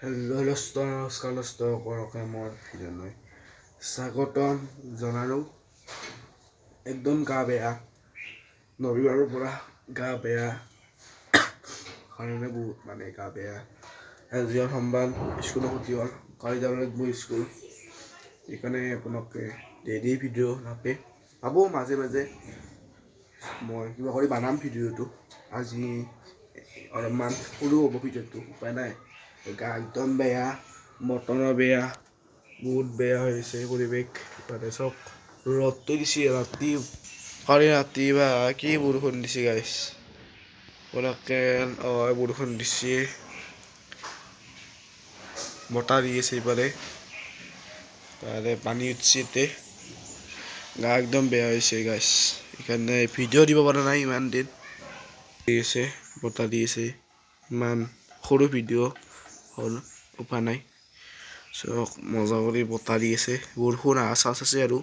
নমস্কাৰ কৰকে মোৰ ভিডিঅ'লৈ স্বাগতম জনালোঁ। একদম গা বেয়া, ৰবিবাৰৰ পৰা গা বেয়া কাৰণে বহুত গা বেয়া। আজি সোমবাৰ, স্কুলো ক্ষতি হ'ল, কালি যাব লাগিব স্কুল। সেইকাৰণে আপোনালোকে ডেইলি ভিডিঅ' নাপায়, পাব মাজে মাজে। মই কিবা কৰি বনাম ভিডিঅ'টো। আজি অলপমান সৰু হ'ব ভিডিঅ'টো, উপায় নাই। গা একদম বেয়া, বতৰো বেয়া, বহুত বেয়া হৈছে পৰিৱেশ। মানে চব ৰ'দটো দিছে ৰাতি, কালি ৰাতি বা কি বৰষুণ দিছে গাইছ। পটককে বৰষুণ দিছে, বতাহ দি আছে ইফালে, তাৰে পানী উঠছে ইয়াতে। গা একদম বেয়া হৈছে গাইছ, সেইকাৰণে ভিডিঅ' দিব পৰা নাই ইমান দিন। দি আছে, বতাহ দি আছে, ইমান সৰু ভিডিঅ' হ'ল, উপায় নাই। চব মজা কৰি বতাহ দি আছে, বৰষুণ অহা চান্স আছে আৰু।